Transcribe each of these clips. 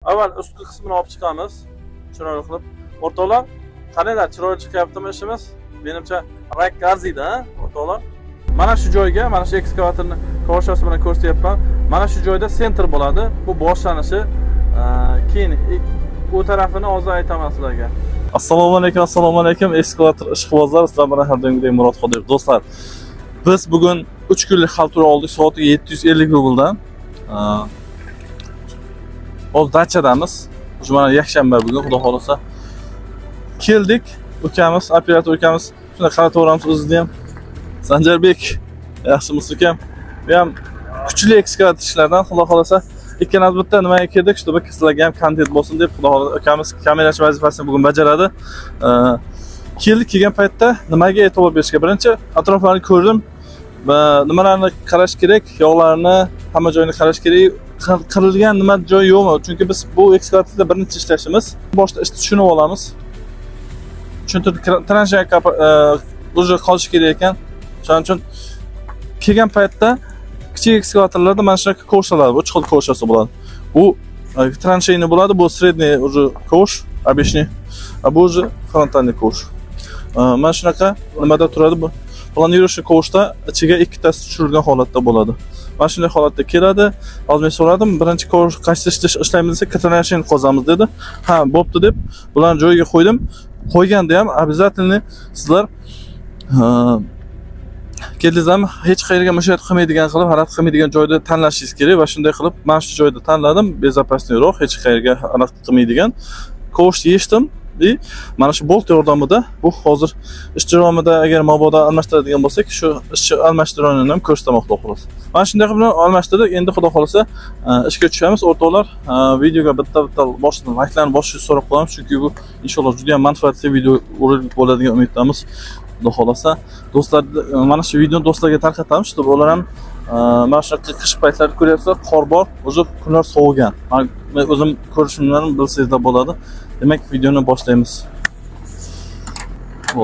Avval ustki qismini olib chiqamiz. Chiroyli qilib. O'rtoqlar, qaranglar, chiroyli chiqyaptimi ishimiz? Menimcha rak arziydi, o'rtoqlar. Mana shu joyga, mana shu ekskavatorni koshasi bilan ko'rsatyapman. Mana shu joyda sentr bo'ladi. Bu boshlanishi. Keyin u tarafini hozir aytaman sizlarga. Assalomu alaykum, ekskavator ishqibozlar. Sizlar bilan har doimgidek Murod Qodirov. Do'stlar, biz bugun 3 kunlik xaltura oldik, soatiga 750 rubldan. Hozir dachadamiz. Mana yakshanba bugun, xudo xolasa. Keldik, ukamiz, operator ukamiz. Shunda qarataveramiz o'zini ham. Sanjarbek, yaxshimisiz ukam? Bu ham kuchli ekskavator ishlardan, xudo xolasa. Ikkalamiz bitta nimaga keldik, чтобы sizlarga ham kontent bo'lsin deb, xudo xolasa ukamiz kamerachi vazifasini bugun bajaradi. Kelgan paytda nimaga e'tibor berishga? Birinchi, atroflarni ko'rdim va nimalarni qarash kerak, yog'larni, hamma joyini qarash kerak. Qirilgan nima joy yo'qmi? Chunki biz bu ekskavatorda birinchi ishlashimiz. Boshda ishni tushunib olamiz. Chunki transfer o'zi qolish kerak ekan. Shuning uchun kelgan paytda kichik ekskavatorlarda mana shunaqa kovshlar, bu chiqil kovshasi bo'ladi. Bu transheyni bo'ladi, bu средний уже kovsh, обычный, a bu уже frontalniy kovsh. Mana shunaqa nimada turadi bu. Planiruющий kovshda ichiga ikkitasi tushirilgan holatda bo'ladi. Mana shunday holatda keladi. Hozir men so'radim, birinchi kovsh qaysi ishlaymiz desa, transheyni qozamiz dedi. Ha, bo'pti deb bularni joyiga qo'ydim. Qo'yganda ham обязательно sizlar keldingizmi, hech qayerga mushat qilmaydigan qilib, harakat qilmaydigan joyda tanlashingiz kerak va shunday qilib men shu joyda tanladim, bezopasniyroq, hech qayerga harakat qilmaydigan kovsh yechdim. Mana shu bolt yordamida, bu hozir ish jarayonida agar mabodo almashtiradigan bo'lsak, shu ish almashtiruvini ham ko'rsatmoqda xolos. Mana shunday qilib almashtirdik. Endi xudo xolasa ishga tushamiz. O'rtoqlar, videoga bitta boshdan layklarni bosishni so'rab qolamiz, chunki bu inshaalloh juda ham manfaatli video bo'ladigan umiddamiz. Xudo xolasa, do'stlar, mana shu videoni do'stlarga tarqatamiz, deb ular ham mana shu qish paytlari ko'ryapsizlar, qor bor, o'zi kunlar sovigan. Men o'zim ko'rishimdan bilsangizlar bo'ladi. Demak, videoni boshlaymiz.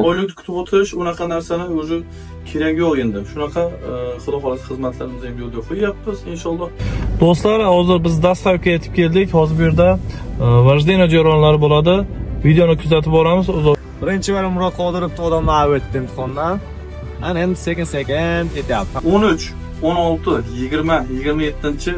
Oylik kutib o'tish, unaqa narsani o'zi kerak yo'q endi. Shunaqa xudo xolasa xizmatlarimizni ham yo'lga qo'yapmiz inshaalloh. Do'stlar, hozir biz dastavka yetib keldik. Hozir bu yerda vajdeniya jarayonlari bo'ladi. Videoni kuzatib boramiz. Birinchi bor Murod Qodirov odamlar o'tdi imtihondan. Ana endi sekin ketyapti. 13, 16, 20, 27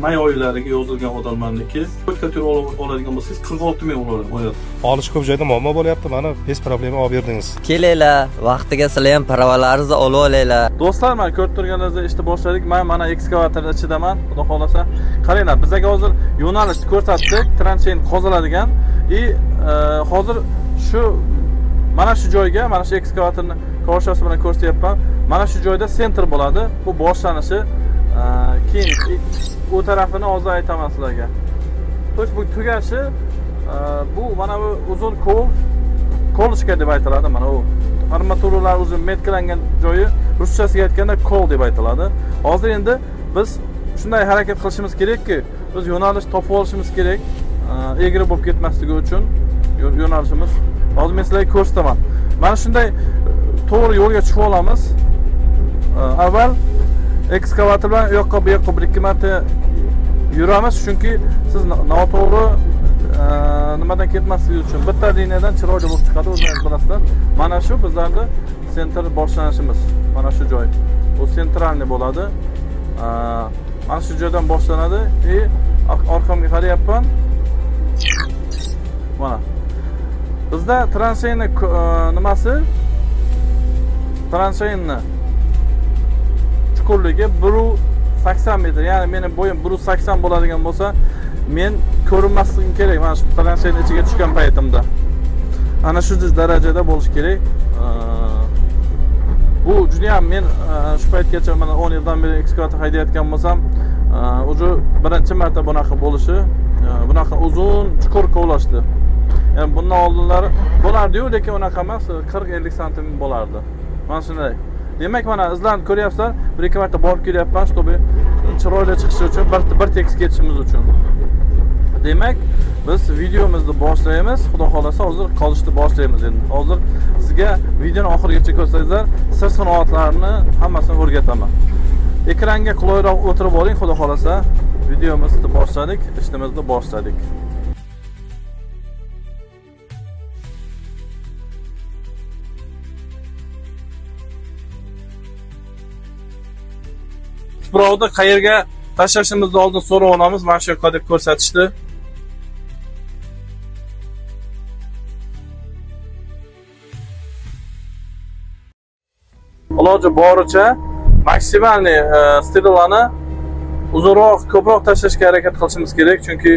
may oylariga yozilgan odamlarniki ko'rkatur oladigan bo'lsangiz 46 ming oladi. Olish ko'p joyda muammo bo'lyapti. Mana hech problema olib berdingiz. Kelinglar, vaqtiga sizlar ham paravalarni olib olinglar. Do'stlar, men ko'rib turganingizdek ishni boshladik. Men mana ekskavatorning ichidaman. Xudo xolasa, qaranglar, bizga hozir yo'nalishni ko'rsatdik, transheyni qoziladigan. Hozir shu mana shu joyga, mana shu ekskavatorni koshasi bilan ko'rsatyapman. Mana shu joyda sentr bo'ladi. Bu boshlanishi. Keyin u tarafini hozir aytaman sizlarga. Xo'sh, bu tugashi bu mana bu uzun kolishka deb aytiladi. Mana u armaturalar o'zi metkalangan joyi ruschasiga aytganda kol deb aytiladi. Hozir endi biz shunday harakat qilishimiz kerakki, biz yo'nalish topib olishimiz kerak. Egri bo'lib ketmasligi uchun yo'nalishimiz. Hozir men sizlarga ko'rsataman. Mana shunday to'g'ri yo'lga chiqib olamiz. Avval ekskavator bilan u yoqqa bu yoqqa bir ikki marta yuramiz, chunki siz noto'g'ri nimadan ketmasligi uchun bitta liniyadan chiroyli bo'lib chiqadi, o'zingiz bilasizlar. Mana shu bizlarda sentr boshlanishimiz. Mana shu joy. Bu sentralniy bo'ladi. Mana shu joydan boshlanadi. Orqamga qarayapman. Mana. Bizda transheyni nimasi? Transheyni chuqurligi 180 metr. Ya'ni mening bo'yim 180 bo'ladigan bo'lsa, men ko'rinmasligim kerak. Mana shu transheyni ichiga tushgan paytimda. Ana shu darajada bo'lish kerak. Bu juda ham men shu paytgacha mana 10 yildan beri ekskavator haydayotgan bo'lsam, o'zi birinchi marta bunaqa bo'lishi, bunaqa uzun chuqur kovlashdi. Yani bundan oldinlari bo'lardi-yu, lekin unaqa emas, 40-50 sm bo'lardi. Mana shunday. Demak, mana izlarni ko'ryapsizlar, bir ikki marta borib kelyapman, чтобы chiroyli chiqishi uchun, bir tekis ketishimiz uchun. Demak, biz videomizni boshlaymiz. Xudo xolasa hozir qolishni boshlaymiz endi. Hozir sizga videoni oxirigacha ko'rsangizlar, sir-sanoatlarni hammasini o'rgataman. Ekranga qulayroq o'tirib oling, xudo xolasa. videomizni boshladik, ishimizni boshladik. Tuproqni qayerga tashlashimizdan oldin so'rab olamiz. Mana shu yoqqa deb ko'rsatishdi. Iloji boricha maksimalniy stillarni uzunroq, ko'proq tashlashga harakat qilishimiz kerak, chunki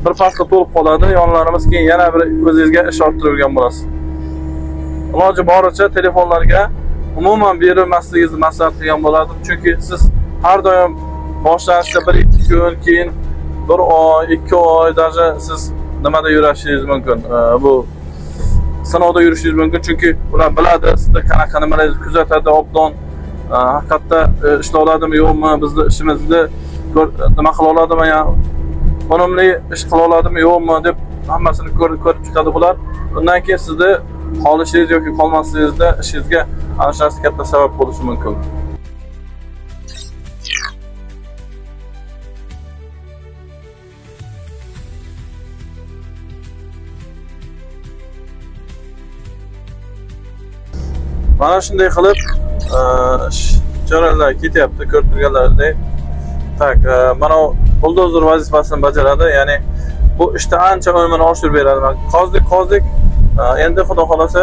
bir pasda to'lib qoladi, yonlarimiz keyin yana bir o'zingizga ish orttirgan bo'lasiz. Iloji boricha telefonlarga umuman berilmasligingizni maslahat qilgan bo'lardim, chunki siz har doim boshlanishda 1-2 kun, keyin 1 oy, 2 oy даже siz nimada yurishingiz mumkin. Bu sinovda yurishingiz mumkin, chunki ular biladi, sizda qanaqa nimalarni kuzatadi, obdon haqiqatda ishla oladimi, yo'qmi, bizni ishimizni nima qila oladimi, ya unumli ish qila oladimi, yo'qmi deb hammasini ko'rib chiqadi bular. Undan keyin sizni qolishingiz yoki qolmasligingizda ishingizga ana shu narsa katta sabab bo'lishi mumkin. Mana shunday qilib jarayonlar ketyapti, ko'rib turganlaringizdek. Tak, mana buldozer vazifasini bajaradi, ya'ni bu ishda ancha unumini oshirib beradi. Qozdik, endi xudo xolasa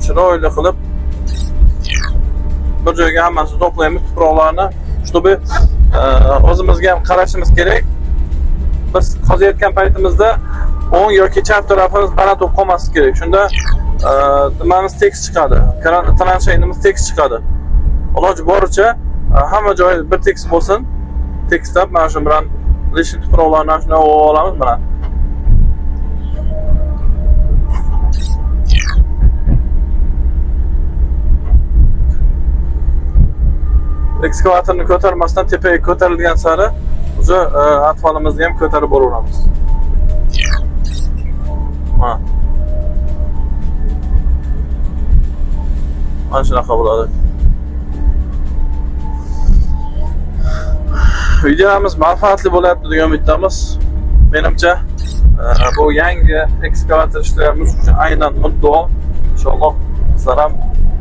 chiroyli qilib bir joyga hammasini to'playmiz, tuproqlarni, чтобы o'zimizga ham qarashimiz kerak. Biz qozayotgan paytimizda o'ng yoki chap tarafimiz baland bo'lib qolmasligi kerak. Shunda nimamiz tekis chiqadi, transheynimiz tekis chiqadi. Iloji boricha hamma joy bir tekis bo'lsin. Tekislab mana shu bilan lishni tuproqlarni shuna olamiz mana. Ekskavatorni ko'tarmasdan tepaga ko'tarilgan sari o'sha atvalimizni ham ko'tarib boraveramiz. Mana. Mana shunaqa bo'ladi. Videolarimiz manfaatli bo'layapti degan umiddamiz. Menimcha bu yangi ekskavator ishlarimiz uchun aynan muddao. Inshaalloh sizlar ham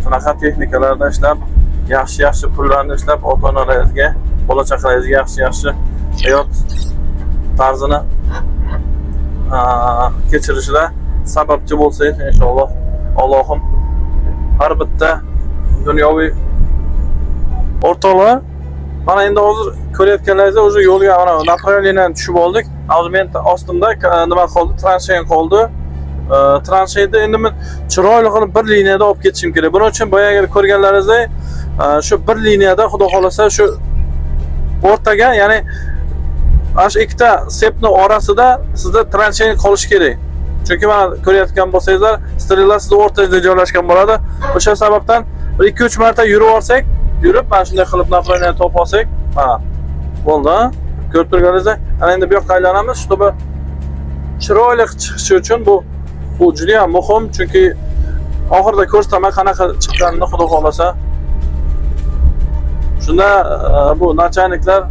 shunaqa texnikalarda ishlab, yaxshi pullarni ishlab, ota-onalaringizga, bola-chaqalaringizga yaxshi hayot tarzini kechirishida sababchi bo'lsangiz, inshaalloh Allohim har bitta dunyoviy o'rtoqlar mana endi hozir ko'rayotganlaringizda o'sha yo'lga mana направлениyadan tushib oldik. Hozir men ostimda nima qoldi? Transheyn qoldi. Transheyda endi men chiroyli qilib bir liniyada olib ketishim kerak. Buning uchun boyagi ko'rganlaringizdek shu bir liniyada xudo xolasa shu o'rtaga, ya'ni ana shu ikkita sepni orasida sizda transheyn qolishi kerak. Chunki mana ko'rayotgan bo'lsangizlar, strellar sizning o'rtangizda joylashgan bo'ladi. O'sha sababdan 1-2-3 marta yurib olsak, mana shunday qilib направление topib olsak, mana bo'ldi. Ko'rib turganingizdek, ana endi bu yoqqa aylanamiz, чтобы chiroyli chiqishi uchun bu juda ham muhim, chunki oxirida ko'rsataman qanaqa chiqqanini xudo xolasa. Shunda bu nachalniklar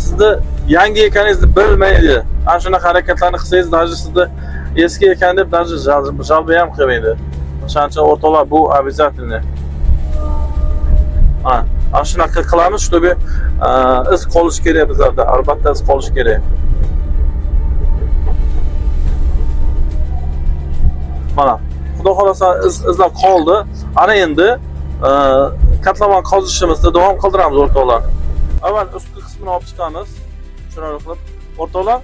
sizni yangi ekaningizni bilmaydi. Ana shunaqa harakatlarni qilsangiz, даже sizni eski ekan deb даже jalba ham qilmaydi. O'shaning uchun o'rtoqlar, bu обязательно. Ana shunaqa qilamiz, чтобы iz qolishi kerak bizlarda, albatta iz qolishi kerak. Mana, xudo xolasa izlar qoldi. Ana endi katlaman qozishimizni davom qildiramiz o'rtoqlar. Avval ustki qismini olib chiqamiz. Chiroyli qilib. O'rtoqlar,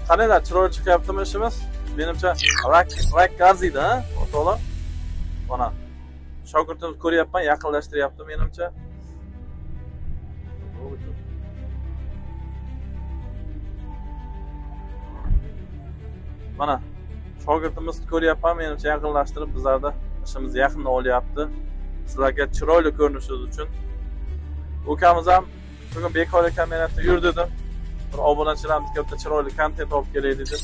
qanday chiroyli chiqyaptimi ishimiz? Menimcha rak arziydi, ha, o'rtoqlar. Mana shogirdimiz ko'ryapman, yaqinlashtiryapti menimcha. Mana shogirdimiz ko'ryapman, menimcha yaqinlashtirib bizlarda ishimizni yaqindan olyapti. Sizlarga chiroyli ko'rinishingiz uchun. Ukamiz ham bugun bekor kamerada yur dedim. Bir obunachilarimizga bitta chiroyli kontent olib kelay dedim.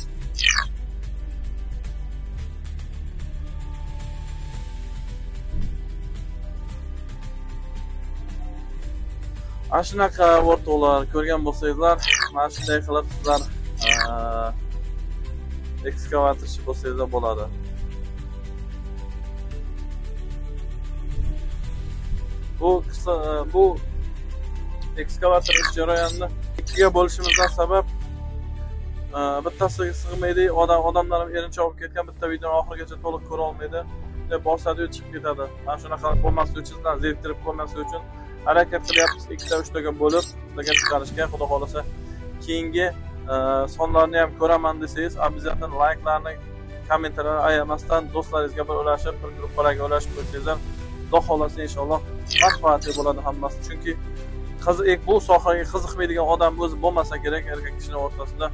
Ana shunaqa o'rtoqlar ko'rgan bo'lsangizlar, mana shunday qilib sizlar ekskavatorchi bo'lsangizlar bo'ladi. Bu ekskavator ish jarayonini ikkiga bo'lishimizdan sabab bittasiga sig'maydi, odamlar erinchoq bo'lib ketgan, bitta videoni oxirigacha to'liq ko'ra olmaydi deb bosadi chiqib ketadi. Mana shunaqa bo'lmasligi uchun, sizlarni zeriktirib qo'ymasligi uchun harakat qilyapmiz, 2-3taga bo'lib sizlarga chiqarishga. Xudo xolasa keyingi sonlarni ham ko'raman desangiz, обязательно layklarni, kommentarlarni ayamasdan do'stlaringizga bir ulashib, bir gruppalarga ulashib qo'ysangizlar, Xudo xolasa inshaalloh manfaatli bo'ladi hammasi. Chunki bu sohaga qiziqmaydigan odam o'zi bo'lmasa kerak erkak kishining o'rtasida.